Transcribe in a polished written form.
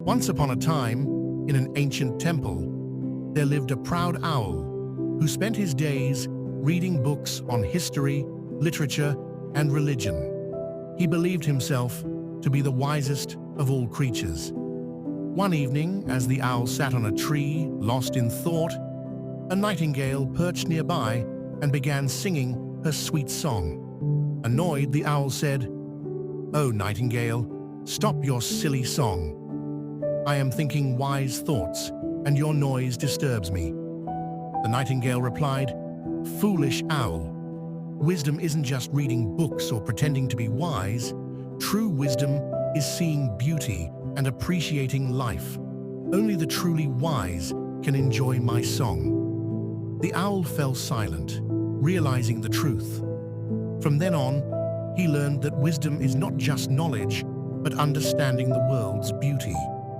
Once upon a time, in an ancient temple, there lived a proud owl who spent his days reading books on history, literature, and religion. He believed himself to be the wisest of all creatures. One evening, as the owl sat on a tree, lost in thought, a nightingale perched nearby and began singing her sweet song. Annoyed, the owl said, "Oh, nightingale, stop your silly song. I am thinking wise thoughts, and your noise disturbs me." The nightingale replied, "Foolish owl, wisdom isn't just reading books or pretending to be wise. True wisdom is seeing beauty and appreciating life. Only the truly wise can enjoy my song." The owl fell silent, realizing the truth. From then on, he learned that wisdom is not just knowledge, but understanding the world's beauty.